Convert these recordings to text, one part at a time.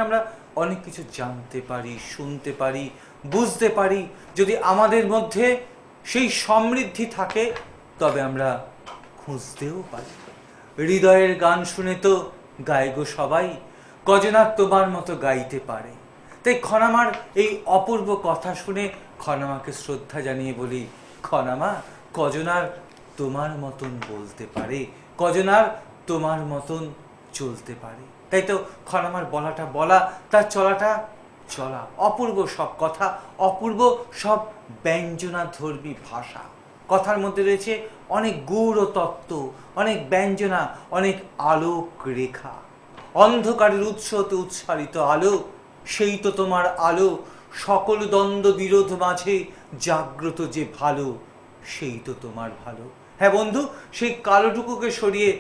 আমরা অনেক কিছু জানতে পারি, শুনতে পারি, বুঝতে পারি। যদি আমাদের মধ্যে সেই সমৃদ্ধি থাকে তবে আমরা খুঁজতেও পারি। হৃদয়ের গান শুনে তো গাইগো সবাই, কজন আর তোমার মতো গাইতে পারে। তাই খনামার এই অপূর্ব কথা শুনে খনামাকে শ্রদ্ধা জানিয়ে বলি, খনামা কজন আর তোমার মতন বলতে পারে, কজন আর তোমার মতন চলতে পারে। তাই তো খনামার বলাটা বলা, তার চলাটা চলা, অপূর্ব সব কথা, অপূর্ব সব ব্যঞ্জনাধর্মী ভাষা। কথার মধ্যে রয়েছে অনেক গূঢ় তত্ত্ব, অনেক ব্যঞ্জনা, অনেক আলোক রেখা। অন্ধকারের উৎস হতে উৎসারিত আলো, সেই তো তোমার আলো। সকল দ্বন্দ্ব বিরোধ মাঝে জাগ্রত যে ভালো, সেই তো তোমার ভালো। হ্যাঁ বন্ধু, সেই কালোটুকুকে সরিয়ে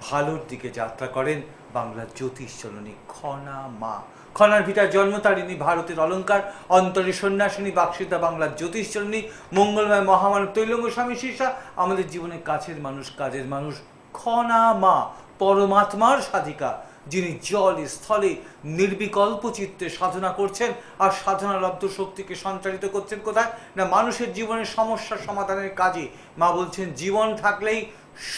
ভালোর দিকে যাত্রা করেন বাংলার জ্যোতিষ জননী খনামা। খনার ভিটার জন্মতারিণী, ভারতের অলঙ্কার, অন্তরে সন্ন্যাসিনী, বাক্সিতা বাংলার জ্যোতিষ জননী, মঙ্গলময় মহামানব তৈলঙ্গ স্বামী শিষ্যা, আমাদের জীবনে কাছের মানুষ, কাজের মানুষ খনামা, পরমাত্মার সাধিকা, যিনি জল স্থলে নির্বিকল্প চিত্তে সাধনা করছেন আর সাধনালব্ধ শক্তিকে সঞ্চারিত করছেন কোথায় না মানুষের জীবনের সমস্যা সমাধানের কাজে। মা বলছেন জীবন থাকলেই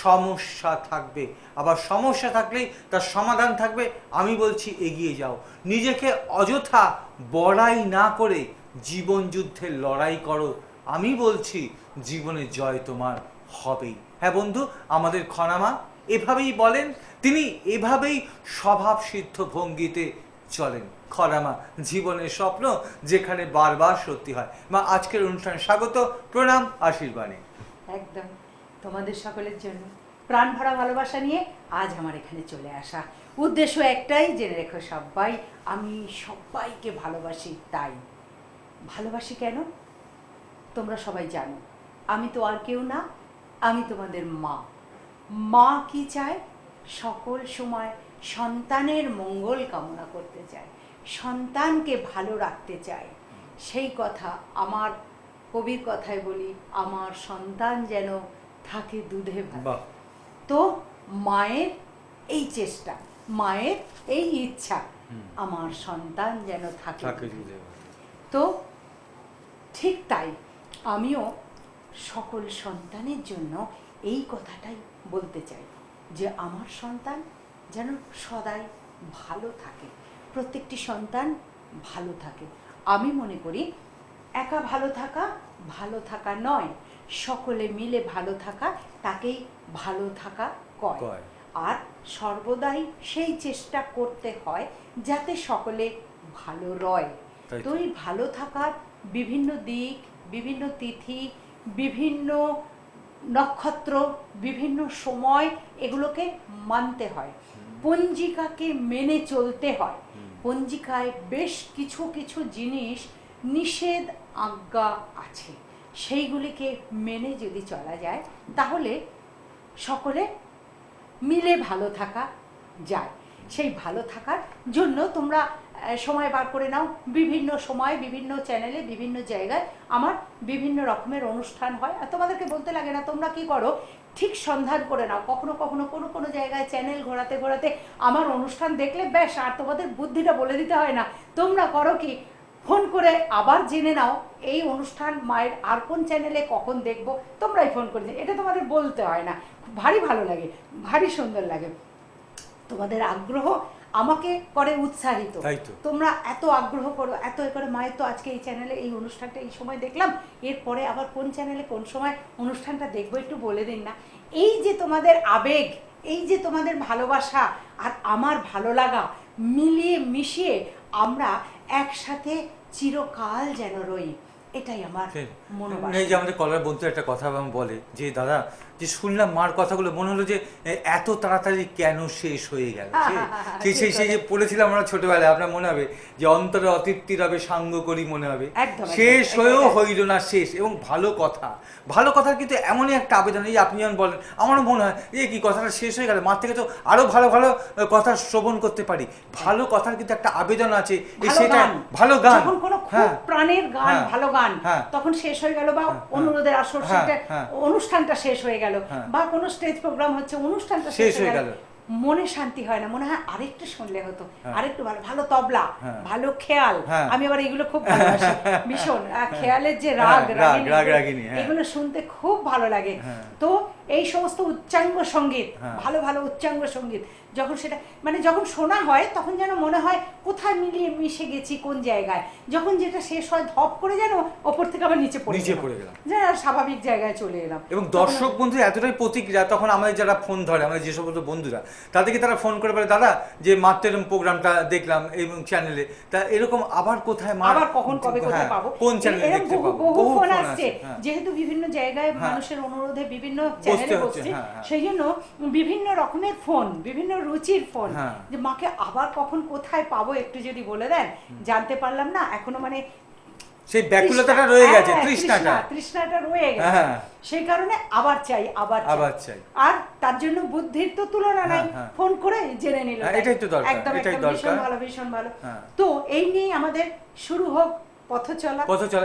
সমস্যা থাকবে, আবার সমস্যা থাকলেই তার সমাধান থাকবে। আমি বলছি এগিয়ে যাও, নিজেকে অযথা বড়াই না করে জীবন যুদ্ধের লড়াই করো। আমি বলছি জীবনে জয় তোমার হবেই। হ্যাঁ বন্ধু, আমাদের খনামা এভাবেই বলেন, তিনি এভাবেই স্বভাব সিদ্ধ ভঙ্গিতে চলেন। খনামা জীবনের স্বপ্ন যেখানে বারবার সত্যি হয়। মা আজকের অনুষ্ঠানে স্বাগত, প্রণাম, আশীর্বাণী। একদম তোমাদের সকলের জন্য প্রাণ ভরা ভালোবাসা নিয়ে আজ আমার এখানে চলে আসা। উদ্দেশ্য একটাই, জেনে রেখো সবাই, আমি সবাইকে ভালোবাসি। তাই ভালোবাসি কেন তোমরা সবাই জানো, আমি তো আর কেউ না, আমি তোমাদের মা। মা কি চায়? সকল সময় সন্তানের মঙ্গল কামনা করতে চায়, সন্তানকে ভালো রাখতে চায়। সেই কথা আমার কবির কথায় বলি, আমার সন্তান যেন থাকে দুধে ভাতে। তো মায়ের এই চেষ্টা, মায়ের এই ইচ্ছা, আমার সন্তান যেন থাকে দুধে ভাতে। তো ঠিক তাই আমিও সকল সন্তানের জন্য এই কথাটাই বলতে চাই যে আমার সন্তান যেন সদাই ভালো থাকে, প্রত্যেকটি সন্তান ভালো থাকে। আমি মনে করি একা ভালো থাকা নয়, সকলে মিলে ভালো থাকা, তাকেই ভালো থাকা কয়। আর সর্বদাই সেই চেষ্টা করতে হয় যাতে সকলে ভালো রয়। তো এই ভালো থাকার বিভিন্ন দিক, বিভিন্ন তিথি, বিভিন্ন নক্ষত্র, বিভিন্ন সময়, এগুলোকে মানতে হয়, পঞ্জিকাকে মেনে চলতে হয়। পঞ্জিকায় বেশ কিছু কিছু জিনিস নিষেধ আজ্ঞা আছে, সেইগুলিকে মেনে যদি চলা যায় তাহলে সকলে মিলে ভালো থাকা যায়। সেই ভালো থাকার জন্য তোমরা সময় বার করে নাও। বিভিন্ন সময়, বিভিন্ন চ্যানেলে, বিভিন্ন জায়গায় আমার বিভিন্ন রকমের অনুষ্ঠান হয়, আর তোমাদেরকে বলতে লাগে না। তোমরা কি করো, ঠিক সন্ধান করে নাও। কখনো কখনো কোনো জায়গায় চ্যানেল ঘোরাতে ঘোরাতে আমার অনুষ্ঠান দেখলে ব্যাস, আর তোমাদের বুদ্ধিটা বলে দিতে হয় না। তোমরা করো কি, ফোন করে আবার জেনে নাও এই অনুষ্ঠান মায়ের আর কোন চ্যানেলে কখন দেখবো, তোমরাই ফোন করে। এটা তোমাদের বলতে হয় না। ভারী ভালো লাগে, ভারী সুন্দর লাগে। তোমাদের আগ্রহ আমাকে করে উৎসাহিত। তোমরা এত আগ্রহ করো, এত করে মায়ের তো আজকে এই চ্যানেলে এই অনুষ্ঠানটা এই সময় দেখলাম, এরপরে আবার কোন চ্যানেলে কোন সময় অনুষ্ঠানটা দেখবো একটু বলে দিন না। এই যে তোমাদের আবেগ, এই যে তোমাদের ভালোবাসা আর আমার ভালো লাগা মিলিয়ে মিশিয়ে আমরা একসাথে চিরকাল যেন রই, এটাই আমার মনোবাসনা। এই যে আমাদের কলার বন্ধু একটা কথা বলে যে দাদা, যে শুনলাম মার কথাগুলো, মনে হলো যে এত তাড়াতাড়ি কেন শেষ হয়ে গেল। সেই যে পড়েছিলাম আমরা ছোটবেলায়, আপনার মনে হবে যে অন্তরে অতৃপ্তি রবে সাঙ্গ করি মনে হবে, শেষ হয়েও হইল না শেষ। এবং ভালো কথার কিন্তু এমনই একটা আবেদন, এই আপনি যেমন বলেন, আমারও মনে হয় যে কি কথাটা শেষ হয়ে গেল, মার থেকে তো আরো ভালো ভালো কথা শ্রবণ করতে পারি। ভালো কথার কিন্তু একটা আবেদন আছে, সেটা ভালো গান, প্রাণের গান, ভালো গান, তখন শেষ হয়ে গেল, বা অনুরোধের আসর অনুষ্ঠানটা শেষ হয়ে গেল, বা কোনো স্টেজ প্রোগ্রাম হচ্ছে অনুষ্ঠানটা শেষ হয়ে গেল, মনে শান্তি হয় না, মনে হয় আরেকটু শুনলে হতো, হ্যাঁ। আরেকটু ভালো ভালো তবলা, হ্যাঁ। ভালো খেয়াল, হ্যাঁ। আমি আবার এগুলো খুব ভালোবাসি ভীষণ। খেয়ালের যে হ্যাঁ, রাগ রাগ রাগিনী, রাগিনী, হ্যাঁ। এগুলো শুনতে খুব ভালো লাগে। হ্যাঁ। তো এই সমস্ত উচ্চাঙ্গ সঙ্গীত, হ্যাঁ। ভালো ভালো উচ্চাঙ্গ সঙ্গীত যখন সেটা মানে যখন শোনা হয় তখন যেন মনে হয় কোথায় মিলিয়ে মিশে গেছি কোন জায়গায়, যখন যেটা শেষ হয় ধপ করে যেন ওপর থেকে আবার নিচে পড়ে গেলাম, যেন স্বাভাবিক জায়গায় চলে এলাম। এবং দর্শক বন্ধু এতটাই প্রতিক্রিয়া, তখন আমাদের যারা ফোন ধরে, আমাদের যে সমস্ত বন্ধুরা, তাদেরকে তারা ফোন করে বলে, দাদা যে মাত্র এরকম প্রোগ্রামটা দেখলাম এবং চ্যানেলে, তা এরকম আবার কোথায় আবার কখন কবে কোথায় পাবো, কোন চ্যানেলে দেখতে পাবো, বহু ফোন আসছে। যেহেতু বিভিন্ন জায়গায় হ্যাঁ। মানুষের অনুরোধে বিভিন্ন চ্যানেলে বসছে, হ্যাঁ। সেই জন্য বিভিন্ন রকমের ফোন, বিভিন্ন রুচির ফোন, হ্যাঁ। যে মাকে আবার কখন কোথায় পাবো একটু যদি বলে দেন, জানতে পারলাম না এখনো, মানে সেই ব্যাকুলতাটা রয়ে গেছে, তৃষ্ণাটা রয়ে গেছে। হ্যাঁ। সেই কারণে আবার চাই, আবার চাই। আর তার জন্য বুদ্ধির তো তুলনা নাই, ফোন করে জেনে নিল, এটাই তো দরকার, একদম এটাই একদম দরকার, ভীষণ ভালো। তো এই নিয়ে আমাদের শুরু হোক পথ চলা।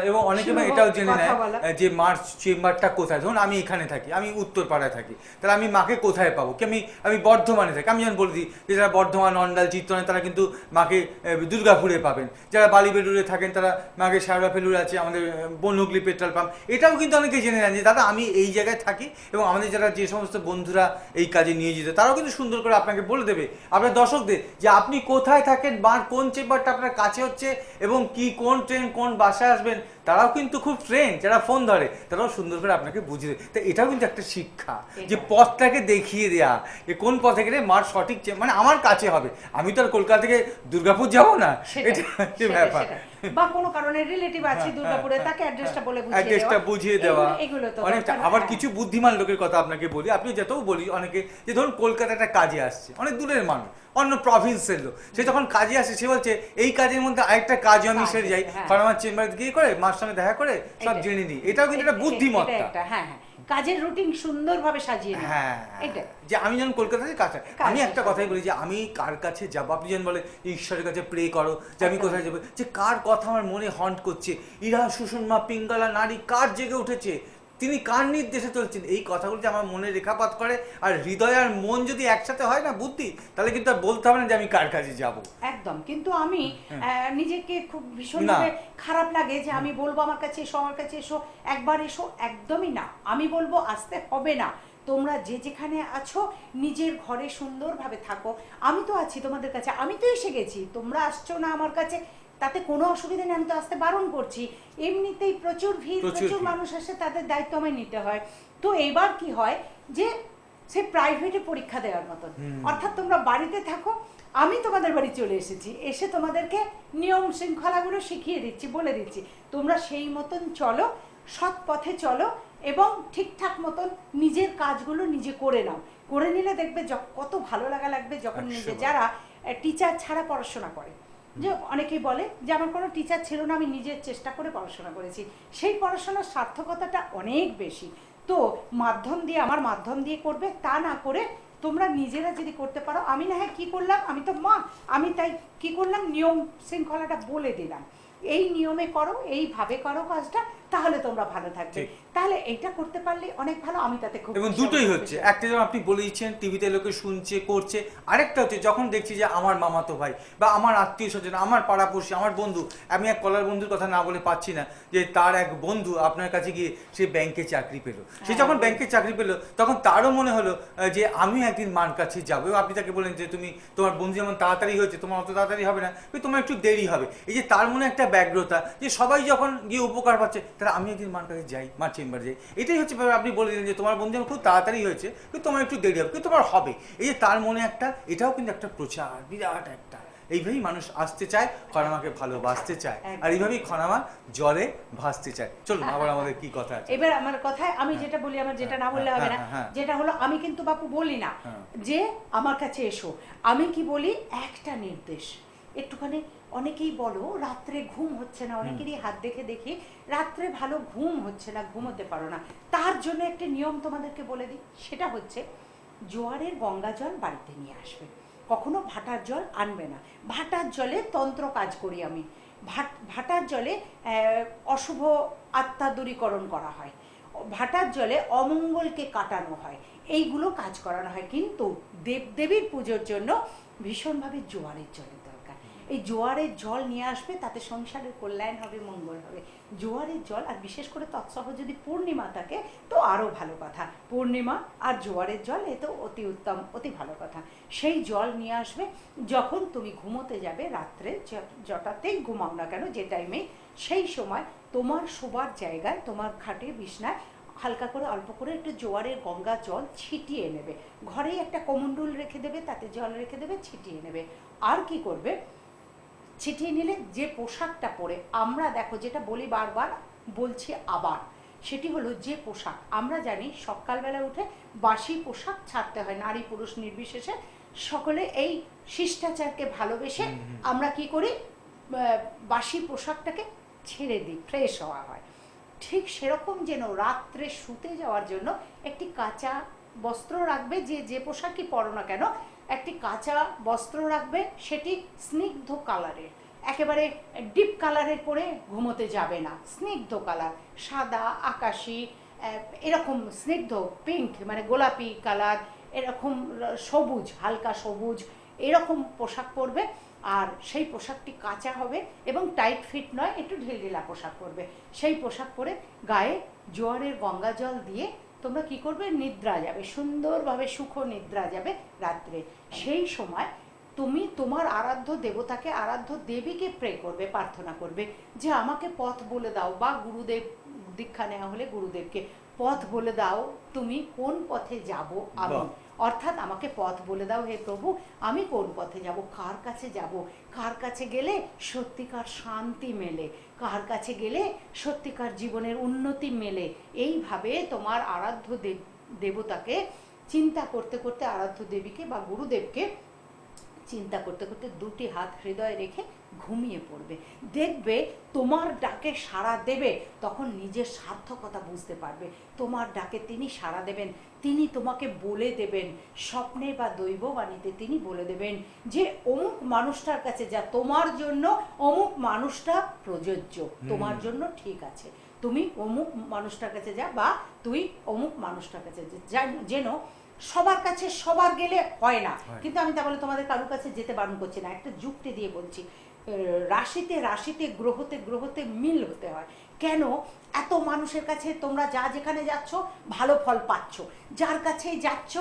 এবং অনেকে এটাও জেনে নেয় যে মার চেম্বারটা কোথায়। ধরুন আমি এখানে থাকি, আমি উত্তরপাড়ায় থাকি, তাহলে আমি মাকে কোথায় পাবো? কি আমি বর্ধমানে থাকি, আমি যেমন বলে দিই যে যারা বর্ধমান, অন্ডাল, চিত্তনে, তারা কিন্তু মাকে দুর্গাপুরে পাবেন। যারা বালিবেলুরে থাকেন তারা মাকে শেওড়া ফেলুর আছে, আমাদের বনহুগলি পেট্রোল পাম্প, এটাও কিন্তু অনেকে জেনে নেন যে দাদা আমি এই জায়গায় থাকি। এবং আমাদের যারা যে সমস্ত বন্ধুরা এই কাজে নিয়োজিত, তারাও কিন্তু সুন্দর করে আপনাকে বলে দেবে, আপনার দর্শকদের, যে আপনি কোথায় থাকেন, মার কোন চেম্বারটা আপনার কাছে হচ্ছে, এবং কি কোন ট্রেন কোন বাসায় আসবেন। তারাও কিন্তু খুব ট্রেন, যারা ফোন ধরে তারাও সুন্দর করে আপনাকে বুঝিয়ে দেয়। তো এটাও কিন্তু একটা শিক্ষা, যে পথটাকে দেখিয়ে দেওয়া, যে কোন পথে গেলে মার সঠিক মানে আমার কাছে হবে। আমি তো আর কলকাতা থেকে দুর্গাপুর যাবো না, এটা হচ্ছে ব্যাপার। বা কোনো কারণে রিলেটিভ আছে দুর্গাপুরে, তাকে অ্যাড্রেসটা বলে বুঝিয়ে দেওয়া। এগুলো তো অনেকটা। আবার কিছু বুদ্ধিমান লোকের কথা আপনাকে বলি, আপনি যেতেও বলি অনেকে, যে ধরুন কলকাতা একটা কাজে আসছে, অনেক দূরের মানুষ, অন্য প্রভিন্সের লোক, সে যখন কাজে আসে সে বলছে এই কাজের মধ্যে আরেকটা কাজও আমি সেরে যাই, কারণ আমার চেম্বারে গিয়ে করে মার সঙ্গে দেখা করে সব জেনে নিই। এটাও কিন্তু একটা বুদ্ধিমত্তা। হ্যাঁ, কাজের রুটিন সুন্দরভাবে সাজিয়ে নেয়। হ্যাঁ, যে আমি যখন কলকাতাতে কাজ, আমি একটা কথাই বলি, যে আমি কার কাছে যাবো, আপনি যেন বলে ঈশ্বরের কাছে প্রে করো যে আমি কোথায় যাবো, যে কার কথা আমার মনে হন্ট করছে, ইরা সুষুম্মা পিঙ্গলা নারী কার জেগে উঠেছে, তিনি কার নির্দেশে চলছেন, এই কথাগুলো যে আমার মনে রেখাপাত করে, আর হৃদয় আর মন যদি একসাথে হয় না, বুদ্ধি, তাহলে কিন্তু আর বলতে হবে না যে আমি কার কাছে যাব। একদম। কিন্তু আমি নিজেকে খুব ভীষণভাবে খারাপ লাগে যে আমি বলবো আমার কাছে এসো, আমার কাছে এসো, একবার এসো, একদমই না। আমি বলবো আসতে হবে না, তোমরা যে যেখানে আছো নিজের ঘরে সুন্দরভাবে থাকো। আমি তো আছি তোমাদের কাছে, আমি তো এসে গেছি, তোমরা আসছো না আমার কাছে, তাতে কোনো অসুবিধা নেই, আমি তো আসতে বারণ করছি। এমনিতেই প্রচুর ভিড়, প্রচুর মানুষ আসে, তাদের দায়িত্ব আমায় নিতে হয়। তো এবার কি হয় যে সে প্রাইভেটে পরীক্ষা দেওয়ার মতন, অর্থাৎ তোমরা বাড়িতে থাকো, আমি তোমাদের বাড়ি চলে এসেছি, এসে তোমাদেরকে নিয়ম শৃঙ্খলাগুলো শিখিয়ে দিচ্ছি, বলে দিচ্ছি, তোমরা সেই মতন চলো, সৎ পথে চলো, এবং ঠিকঠাক মতন নিজের কাজগুলো নিজে করে নাও। করে নিলে দেখবে কত ভালো লাগবে যখন নিজে, যারা টিচার ছাড়া পড়াশোনা করে, যে অনেকেই বলে যে আমার কোনো টিচার ছিল না, আমি নিজের চেষ্টা করে পড়াশোনা করেছি, সেই পড়াশোনার সার্থকতাটা অনেক বেশি। তো মাধ্যম দিয়ে, আমার মাধ্যম দিয়ে করবে তা না করে তোমরা নিজেরা যদি করতে পারো, আমি না হয় কী করলাম, আমি তো মা, আমি তাই কি করলাম, নিয়ম শৃঙ্খলাটা বলে দিলাম, এই নিয়মে করো, এইভাবে করো কাজটা, তাহলে তোমরা ভালো থাকবে। তাহলে এটা করতে পারলে অনেক ভালো, আমি তাতে খুব। এবং দুটোই হচ্ছে, একটা যেমন আপনি বলে দিচ্ছেন টিভিতে লোকে শুনছে করছে, আরেকটা হচ্ছে যখন দেখছি যে আমার মামাতো ভাই বা আমার আত্মীয় স্বজন, আমার পাড়াপড়শি, আমার বন্ধু, আমি এক কলার বন্ধুর কথা না বলে পাচ্ছি না, যে তার এক বন্ধু আপনার কাছে গিয়ে সে ব্যাংকে চাকরি পেলো। সে যখন ব্যাংকে চাকরি পেলো তখন তারও মনে হলো যে আমি একদিন মার কাছে যাবো, এবং আপনি তাকে বললেন যে তুমি, তোমার বন্ধু যেমন তাড়াতাড়ি হয়েছে, তোমার অত তাড়াতাড়ি হবে না, তোমার একটু দেরি হবে। এই যে তার মনে একটা ব্যগ্রতা, যে সবাই যখন গিয়ে উপকার পাচ্ছে, তাহলে আমি একদিন মার কাছে যাই, মার চেম্বারে যাই। এটাই হচ্ছে আপনি বলে দিলেন যে তোমার বন্ধু খুব তাড়াতাড়ি হয়েছে, কিন্তু তোমার একটু দেরি হবে, কিন্তু তোমার হবে। এই যে তার মনে একটা, এটাও কিন্তু একটা প্রচার, বিরাট একটা। এইভাবেই মানুষ আসতে চায়, খনামাকে ভালোবাসতে চায়, আর এইভাবেই খনামা জলে ভাসতে চায়। চলুন আবার আমাদের কি কথা আছে। এবার আমার কথায় আমি যেটা বলি, আমার যেটা না বললে হবে না, যেটা হলো আমি কিন্তু বাপু বলি না যে আমার কাছে এসো, আমি কি বলি, একটা নির্দেশ, একটুখানি। অনেকেই বলো রাত্রে ঘুম হচ্ছে না, অনেকেরই হাত দেখে দেখি রাত্রে ভালো ঘুম হচ্ছে না, ঘুমোতে পারো না, তার জন্য একটা নিয়ম তোমাদেরকে বলে দিই, সেটা হচ্ছে জোয়ারের গঙ্গা জল বাড়িতে নিয়ে আসবে, কখনো ভাটার জল আনবে না। ভাটার জলে তন্ত্র কাজ করি আমি, ভাটার জলে অশুভ আত্মা দূরীকরণ করা হয়, ভাটার জলে অমঙ্গলকে কাটানো হয়, এইগুলো কাজ করানো হয়। কিন্তু দেবদেবীর পুজোর জন্য ভীষণভাবে জোয়ারের জলের দরকার। এই জোয়ারের জল নিয়ে আসবে, তাতে সংসারের কল্যাণ হবে, মঙ্গল হবে। জোয়ারের জল, আর বিশেষ করে তৎসহ যদি পূর্ণিমা থাকে তো আরও ভালো কথা। পূর্ণিমা আর জোয়ারের জল এ তো অতি উত্তম, অতি ভালো কথা। সেই জল নিয়ে আসবে। যখন তুমি ঘুমোতে যাবে রাত্রে, যটাতেই ঘুমাও না কেন, যে টাইমে, সেই সময় তোমার শোবার জায়গায়, তোমার খাটে বিছনায় হালকা করে অল্প করে একটু জোয়ারের গঙ্গা জল ছিটিয়ে নেবে। ঘরেই একটা কমণ্ডুল রেখে দেবে, তাতে জল রেখে দেবে, ছিটিয়ে নেবে। আর কি করবে, ছিটিয়ে নিলে যে পোশাকটা পরে, আমরা দেখো যেটা বলি বারবার বলছি আবার, সেটি হলো যে পোশাক, আমরা জানি সকালবেলা উঠে বাসি পোশাক ছাড়তে হয়, নারী পুরুষ নির্বিশেষে সকলে এই শিষ্টাচারকে ভালোবেসে আমরা কি করি, বাসি পোশাকটাকে ছেড়ে দিই, ফ্রেশ হওয়া হয়। ঠিক সেরকম যেন রাত্রে শুতে যাওয়ার জন্য একটি কাঁচা বস্ত্র রাখবে, যে পোশাকই পরো না কেন, একটি কাঁচা বস্ত্র রাখবে, সেটি স্নিগ্ধ কালারের, একেবারে ডিপ কালারের পরে ঘুমোতে যাবে না। স্নিগ্ধ কালার, সাদা, আকাশি, এরকম স্নিগ্ধ পিঙ্ক মানে গোলাপি কালার, এরকম সবুজ, হালকা সবুজ, এরকম পোশাক পরবে। আর সেই পোশাকটি কাঁচা হবে এবং টাইট ফিট নয়, একটু ঢিলঢিলা পোশাক পরবে। সেই পোশাক পরে গায়ে জোয়ারের গঙ্গা জল দিয়ে তোমরা কি করবে, নিদ্রা যাবে, সুন্দরভাবে সুখ নিদ্রা যাবে রাত্রে। সেই সময় তুমি তোমার আরাধ্য দেবতাকে, আরাধ্য দেবীকে প্রে করবে, প্রার্থনা করবে যে আমাকে পথ বলে দাও, বা গুরুদেব, দীক্ষা নেওয়া হলে গুরুদেবকে পথ বলে দাও, তুমি কোন পথে যাব আমি, অর্থাৎ আমাকে পথ বলে দাও হে প্রভু, আমি কোন পথে যাব, কার কাছে যাব, কার কাছে গেলে সত্যিকার শান্তি মেলে, কার কাছে গেলে সত্যিকার জীবনের উন্নতি মেলে। এইভাবে তোমার আরাধ্য দেবতাকে চিন্তা করতে করতে, আরাধ্য দেবীকে বা গুরুদেবকে চিন্তা করতে করতে দুটি হাত হৃদয়ে রেখে ঘুমিয়ে পড়বে। দেখবে তোমার ডাকে সাড়া দেবে, তখন নিজের সার্থকতা বুঝতে পারবে। তোমার ডাকে তিনি সাড়া দেবেন, তিনি তোমাকে বলে দেবেন, স্বপ্নে বা দৈববাণীতে তিনি বলে দেবেন যে অমুক মানুষটার কাছে যা, তোমার জন্য অমুক মানুষটা প্রযোজ্য, তোমার জন্য ঠিক আছে, তুমি অমুক মানুষটার কাছে যা, বা তুই অমুক মানুষটার কাছে যা। যেন সবার কাছে সবার গেলে হয় না, কিন্তু আমি তা বলে তোমাদের কারোর কাছে যেতে বারণ করছি না, একটা যুক্তি দিয়ে বলছি। রাশিতে রাশিতে, গ্রহতে গ্রহতে মিল হতে হয়। কেন এত মানুষের কাছে তোমরা যা যেখানে যাচ্ছ ভালো ফল পাচ্ছ, যার কাছেই যাচ্ছ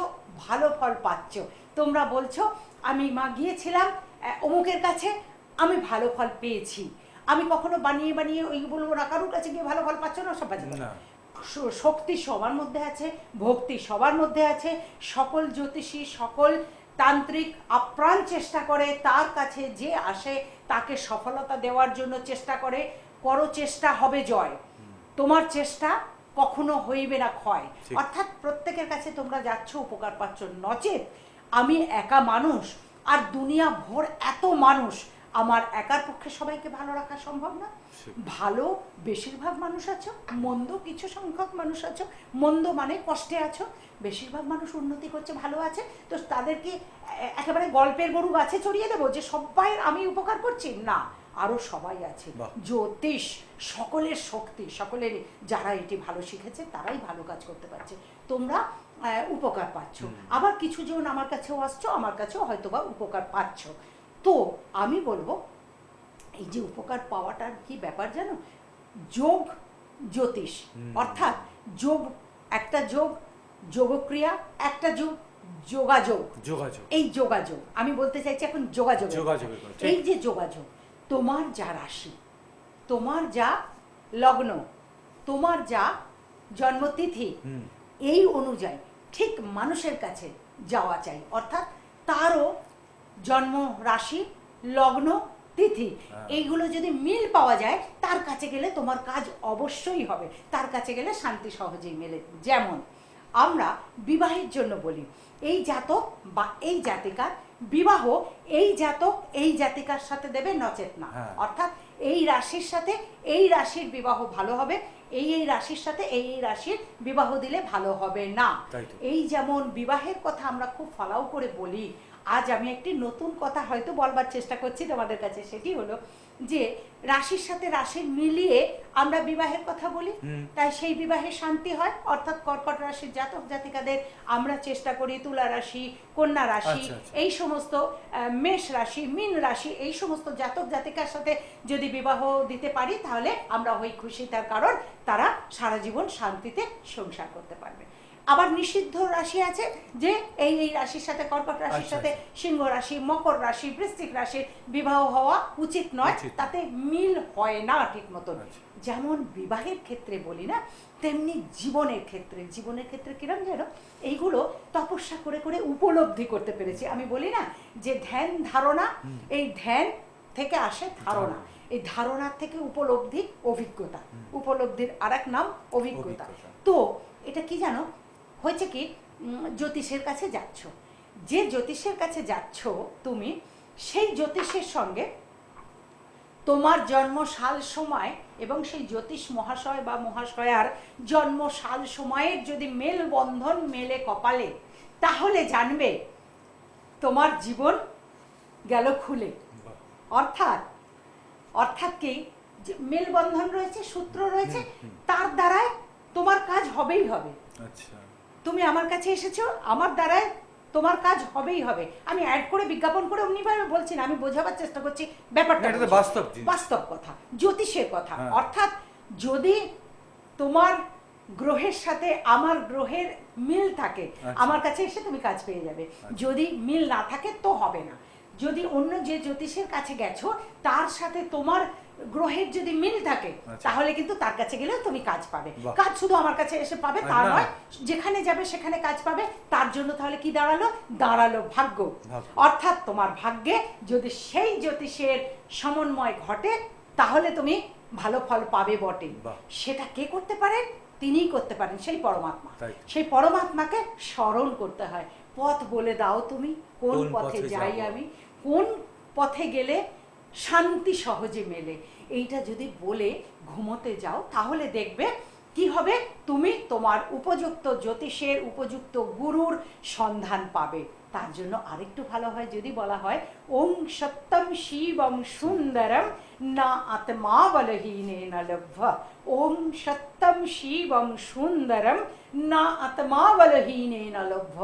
ভালো ফল পাচ্ছ, তোমরা বলছো আমি মা গিয়েছিলাম অমুকের কাছে, আমি ভালো ফল পেয়েছি। আমি কখনো বানিয়ে বানিয়ে ওই বলবো না কারোর কাছে গিয়ে ভালো ফল পাচ্ছ না, সব বাজে কথা। শক্তি সবার মধ্যে আছে, ভক্তি সবার মধ্যে আছে। সকল জ্যোতিষী, সকল তান্ত্রিক আপ্রাণ চেষ্টা করে, তার কাছে যে আসে তাকে সফলতা দেওয়ার জন্য চেষ্টা করে। করো চেষ্টা, হবে জয়। তোমার চেষ্টা কখনো হইবে না ক্ষয়। অর্থাৎ প্রত্যেকের কাছে তোমরা যাচ্ছ, উপকার পাচ্ছ। নচেত আমি একা মানুষ আর দুনিয়া ভোর এত মানুষ, আমার একার পক্ষে সবাইকে ভালো রাখা সম্ভব না। ভালো বেশিরভাগ মানুষ আছো, মন্দ কিছু সংখ্যক মানুষ আছো। মন্দ মানে কষ্টে আছো, বেশিরভাগ মানুষ উন্নতি করছে, ভালো আছে। তো তাদেরকে একেবারে গল্পের গরু গাছে চড়িয়ে দেবো যে সবাই আমি উপকার করছি? না, আরও সবাই আছে। জ্যোতিষ সকলের শক্তি, সকলের, যারা এটি ভালো শিখেছে তারাই ভালো কাজ করতে পারছে। তোমরা উপকার পাচ্ছ। আবার কিছু জন আমার কাছেও আসছো, আমার কাছেও হয়তো বা উপকার পাচ্ছ। তো আমি বলবো এই যে উপকার পাওয়াটার কি ব্যাপার জানো, যোগ জ্যোতিষ, অর্থাৎ যোগ একটা যোগ, যোগক্রিয়া একটা যোগ, যোগাযোগ। এই যোগাযোগ আমি বলতে চাইছি এখন যোগাযোগ। এই যে যোগাযোগ, তোমার যা রাশি, তোমার যা লগ্ন, তোমার যা জন্মতিথি, এই অনুযায়ী ঠিক মানুষের কাছে যাওয়া চাই। অর্থাৎ তারও জন্ম রাশি, লগ্ন, তিথি, এইগুলো যদি মিল পাওয়া যায়, তার কাছে গেলে তোমার কাজ অবশ্যই হবে, তার কাছে গেলে শান্তি সহজেই মেলে। যেমন আমরা বিবাহের জন্য বলি, এই জাতক বা এই জাতিকার বিবাহ, এই জাতক এই জাতিকার সাথে দেবে, নচেত না। অর্থাৎ এই রাশির সাথে এই রাশির বিবাহ ভালো হবে, এই রাশির সাথে এই রাশির বিবাহ দিলে ভালো হবে না। এই যেমন বিবাহের কথা আমরা খুব ফলাও করে বলি, আজ আমি একটি নতুন কথা হয়তো বলবার চেষ্টা করছি তোমাদের কাছে, সেটি হলো যে রাশির সাথে রাশির মিলিয়ে আমরা বিবাহের কথা বলি, তাই সেই বিবাহে শান্তি হয়। অর্থাৎ কর্কট রাশির জাতক জাতিকাদের আমরা চেষ্টা করি, তুলা রাশি, কন্যা রাশি, এই সমস্ত মেষ রাশি, মীন রাশি, এই সমস্ত জাতক জাতিকার সাথে যদি বিবাহ দিতে পারি তাহলে আমরা হই খুশি, তার কারণ তারা সারা জীবন শান্তিতে সংসার করতে পারবে। আবার নিষিদ্ধ রাশি আছে যে এই রাশির সাথে, কর্কট রাশির সাথে সিংহ রাশি, মকর রাশি, বৃশ্চিক রাশির বিবাহ হওয়া উচিত নয়, তাতে মিল হয় না ঠিক মতন। যেমন বিবাহের ক্ষেত্রে বলি না, তেমনি জীবনের ক্ষেত্রে কিরম যেন এইগুলো তপস্যা করে করে উপলব্ধি করতে পেরেছি। আমি বলি না যে ধ্যান ধারণা, এই ধ্যান থেকে আসে ধারণা, এই ধারণার থেকে উপলব্ধি অভিজ্ঞতা, উপলব্ধির আর এক নাম অভিজ্ঞতা। তো এটা কি জানো, হয়েছে কি, জ্যোতিষের কাছে যাচ্ছ, যে জ্যোতিষের কাছে যাচ্ছ তুমি, সেই জ্যোতিষের সঙ্গে তোমার জন্ম সাল সময় এবং সেই জ্যোতিষ মহাশয় বা মহাশয়ার জন্ম সাল সময়ের যদি মেলবন্ধন মেলে কপালে, তাহলে জানবে তোমার জীবন গেল খুলে। অর্থাৎ কি, যে মেলবন্ধন রয়েছে, সূত্র রয়েছে, তার দ্বারায় তোমার কাজ হবেই হবে। আচ্ছা, তুমি আমার কাছে এসেছো, আমার দ্বারায় তোমার কাজ হবেই হবে। আমি অ্যাড করে বিজ্ঞাপন করে অমনিভাবে বলছি না, আমি বোঝাবার চেষ্টা করছি ব্যাপারটা, বাস্তব কথা, জ্যোতিষের কথা। অর্থাৎ যদি তোমার গ্রহের সাথে আমার গ্রহের মিল থাকে, আমার কাছে এসে তুমি কাজ পেয়ে যাবে। যদি মিল না থাকে তো হবে না। যদি অন্য যে জ্যোতিষের কাছে গেছো তার সাথে তোমার গ্রহের যদি মিল থাকে, তাহলে কিন্তু তার কাছে গেলেও তুমি কাজ পাবে। কাজ শুধু আমার কাছে এসে পাবে তা নয়, যেখানে যাবে সেখানে কাজ পাবে। তার জন্য তাহলে কি দাঁড়ালো ভাগ্য। অর্থাৎ তোমার ভাগ্যে যদি সেই জ্যোতিষের সমন্বয় ঘটে, তাহলে তুমি ভালো ফল পাবে বটে। সেটা কে করতে পারেন? তিনিই করতে পারেন, সেই পরমাত্মা। সেই পরমাত্মাকে স্মরণ করতে হয়। পথ বলে দাও তুমি, কোন পথে যাই আমি, কোন পথে গেলে শান্তি সহজে মেলে, এইটা যদি বলে ঘুমোতে যাও, তাহলে দেখবে কি হবে, তুমি তোমার উপযুক্ত জ্যোতিষের, উপযুক্ত গুরুর সন্ধান পাবে। তার জন্য আরেকটু ভালো হয় যদি বলা হয়, ওং সত্যম শিবম সুন্দরম না আত্মা বলহীনেন লভ্য। ওং সত্যম শিবম সুন্দরম না আত্মা বলহীনেন লভ্য।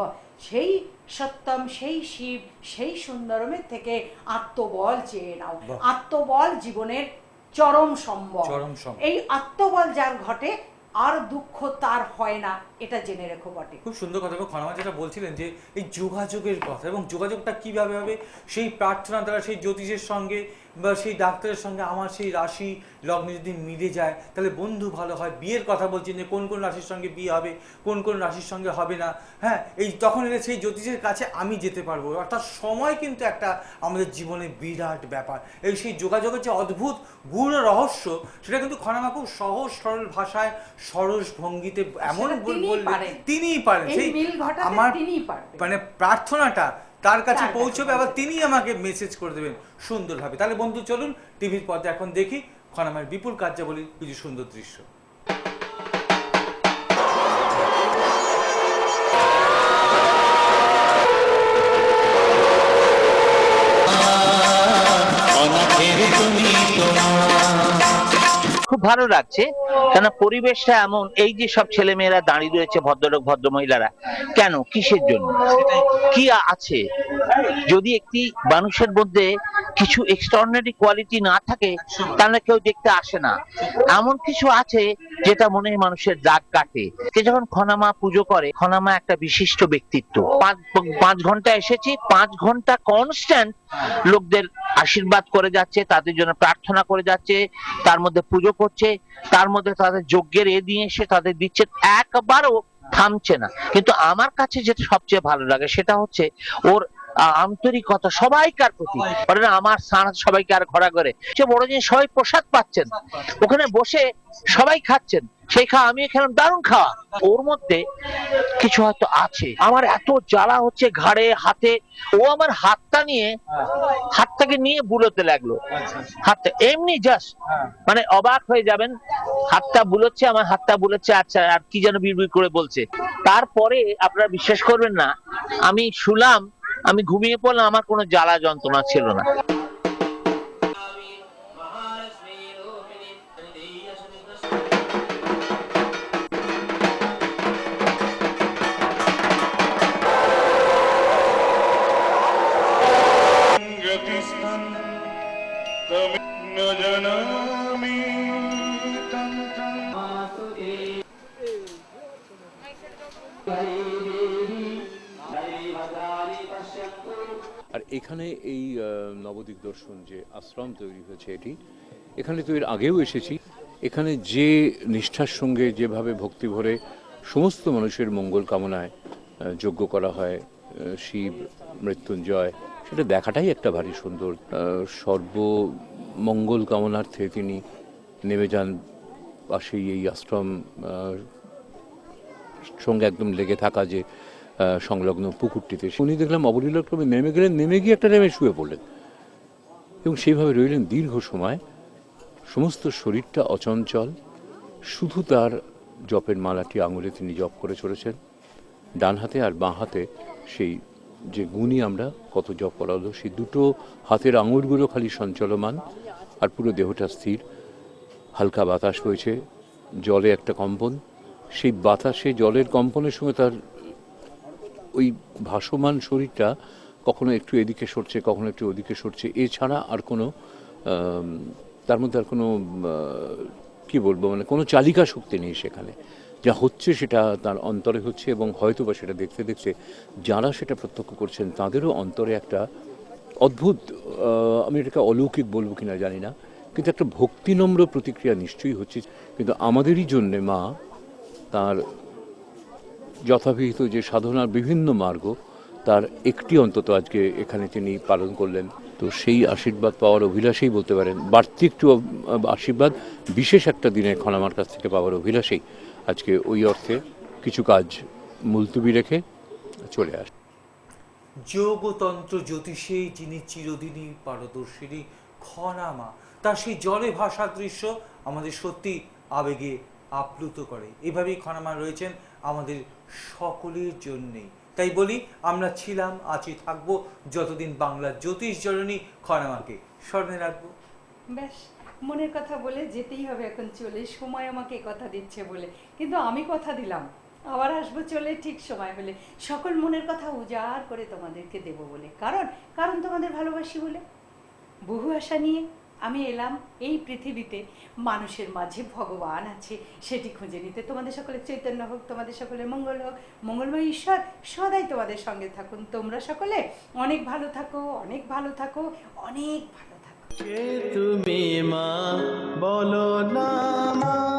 সেই সত্যম, সেই শিব, সেই সুন্দরমের থেকে আত্মবল চেয়ে নাও। আত্মবল জীবনের চরম সম্বল। এই আত্মবল যার ঘটে, আর দুঃখ তার হয় না, এটা জেনে রেখো বটে। খুব সুন্দর কথা। খনামা যেটা বলছিলেন যে এই যোগাযোগের কথা, এবং যোগাযোগটা কিভাবে হবে, সেই প্রার্থনা দ্বারা সেই জ্যোতিষের সঙ্গে বা সেই ডাক্তারের সঙ্গে আমার সেই রাশি লগ্নে যদি মিলে যায়, তাহলে বন্ধু ভালো হয়। বিয়ের কথা বলছেন যে কোন কোন রাশির সঙ্গে বিয়ে হবে, কোন কোন রাশির সঙ্গে হবে না, হ্যাঁ, এই তখন এলে সেই জ্যোতিষের কাছে আমি যেতে পারবো। অর্থাৎ সময় কিন্তু একটা আমাদের জীবনে বিরাট ব্যাপার। এই সেই যোগাযোগের যে অদ্ভুত গূঢ় রহস্য, সেটা কিন্তু খনামা খুব সহজ সরল ভাষায়, সরস ভঙ্গিতে এমন বললেন, তিনিই পারেন। সেই আমার মানে প্রার্থনাটা তার কাছে পৌঁছবে, আবার তিনি আমাকে মেসেজ করে দেবেন সুন্দরভাবে। তাহলে বন্ধু চলুন টিভির পর্দায় এখন দেখি খনামার বিপুল কার্যাবলীর কিছু সুন্দর দৃশ্য। খুব ভালো লাগছে, কেন পরিবেশটা এমন। এই যে সব ছেলে মেয়েরা দাঁড়িয়ে রয়েছে, ভদ্রলোক ভদ্র মহিলারা, কেন, কিসের জন্য, কি আছে? যদি একটি মানুষের মধ্যে কিছু এক্সট্রাঅর্ডিনারি কোয়ালিটি না থাকে, তাহলে কেউ দেখতে আসে না। এমন কিছু আছে যেটা মনে হয় মানুষের দাগ কাটে। কে যখন খনামা পুজো করে, খনামা একটা বিশিষ্ট ব্যক্তিত্ব। 5 ঘন্টা এসেছি, 5 ঘন্টা কনস্ট্যান্ট লোকদের আশীর্বাদ করে যাচ্ছে, তাদের জন্য প্রার্থনা করে যাচ্ছে, তার মধ্যে পুজো করছে, তার মধ্যে তাদের যজ্ঞের দিয়ে এসে তাদের দিচ্ছে, একবারও থামছে না। কিন্তু আমার কাছে যেটা সবচেয়ে ভালো লাগে সেটা হচ্ছে ওর আন্তরিকতা সবাইকার প্রতি। আমার সবাইকে আর ঘোরা করে সে বড় জিনিস, সবাই প্রসাদ পাচ্ছেন, ওখানে বসে সবাই খাচ্ছেন, সেই খাওয়া আমি খেলাম, দারুণ খাওয়া। ওর মধ্যে কিছু হয়তো আছে। আমার এত জ্বালা হচ্ছে ঘাড়ে, হাতে, ও আমার হাতটাকে নিয়ে বুলোতে লাগলো। হাতটা এমনি জাস্ট, মানে অবাক হয়ে যাবেন, হাতটা বুলোচ্ছে, আমার হাতটা বুলোচ্ছে, আচ্ছা, আর কি যেন বিড়বিড় করে বলছে। তারপরে আপনারা বিশ্বাস করবেন না, আমি শুলাম আমি ঘুমিয়ে পড়লাম, আমার কোনো জ্বালা যন্ত্রণা ছিল না। আর এখানে এই নবদ্বীপ দর্শন যে আশ্রম তৈরি হয়েছে, এখানে তো এর আগেও এসেছি। এখানে যে নিষ্ঠার সঙ্গে যেভাবে ভক্তি ভরে সমস্ত মানুষের মঙ্গল কামনায় যজ্ঞ করা হয়, শিব মৃত্যুঞ্জয়, সেটা দেখাটাই একটা ভারী সুন্দর। সর্বমঙ্গল কামনার্থে তিনি নেমে যান পাশেই এই আশ্রম সঙ্গে একদম লেগে থাকা যে সংলগ্ন পুকুরটিতে। উনি দেখলাম অবলীলাক্রমে নেমে গেলেন, নেমে গিয়ে একটা নেমে শুয়ে পড়লেন এবং সেইভাবে রইলেন দীর্ঘ সময়। সমস্ত শরীরটা অচঞ্চল, শুধু তার জপের মালাটি আঙুলে তিনি জপ করে চলেছেন, ডান হাতে আর বাঁ হাতে সেই যে গুণী আমরা কত জপ করা হলো, সেই দুটো হাতের আঙুলগুলো খালি সঞ্চলমান, আর পুরো দেহটা স্থির। হালকা বাতাস বইছে, জলে একটা কম্পন, সেই বাতাসে জলের কম্পনের সঙ্গে তার ওই ভাসমান শরীরটা কখনো একটু এদিকে সরছে, কখনো একটু ওদিকে সরছে, এছাড়া আর কোনো তার মধ্যে আর কোনো কী বলবো, মানে কোনো চালিকা শক্তি নেই সেখানে। যা হচ্ছে সেটা তার অন্তরে হচ্ছে, এবং হয়তো বা সেটা দেখতে দেখতে যারা সেটা প্রত্যক্ষ করছেন তাদেরও অন্তরে একটা অদ্ভুত, আমি এটাকে অলৌকিক বলবো কিনা জানি না, কিন্তু একটা ভক্তিনম্র প্রতিক্রিয়া নিশ্চয়ই হচ্ছে। কিন্তু আমাদেরই জন্যে মা তার যথাবিহিত যে সাধনার বিভিন্ন মার্গ, তার একটি অন্তত আজকে এখানে তিনি পালন করলেন। তো সেই আশীর্বাদ পাওয়ার অভিলাষেই বলতে পারেন, বাড়তি একটু আশীর্বাদ বিশেষ একটা দিনে খনামার কাছ থেকে পাওয়ার অভিলাষেই আজকে ওই অর্থে কিছু কাজ মুলতুবি রেখে চলে আসে। যোগতন্ত্র জ্যোতিষে যিনি চিরদিনই পারদর্শিনী খনামা, তার সেই জলে ভাসা দৃশ্য আমাদের সত্যি আবেগে আপ্লুত করে। এভাবেই খনামা রয়েছেন আমাদের সকলের জন্যেই। তাই বলি, আমরা ছিলাম, আছি, থাকবো যতদিন বাংলার জ্যোতিষ জননী খনামাকে স্মরণে রাখবো। ব্যাস, মনের কথা বলে যেতেই হবে এখন চলে, সময় আমাকে কথা দিচ্ছে বলে। কিন্তু আমি কথা দিলাম আবার আসবো চলে ঠিক সময় হলে, সকল মনের কথা উজাড় করে তোমাদেরকে দেব বলে। কারণ তোমাদের ভালোবাসি বলে। বহু আশা নিয়ে আমি এলাম এই পৃথিবীতে। মানুষের মাঝে ভগবান আছে সেটি খুঁজে নিতে। তোমাদের সকলের চৈতন্য হোক, তোমাদের সকলের মঙ্গল হোক। মঙ্গলময় ঈশ্বর সদাই তোমাদের সঙ্গে থাকুন। তোমরা সকলে অনেক ভালো থাকো, অনেক ভালো থাকো, অনেক ভালো থাকো। তুমি মা বলো না মা।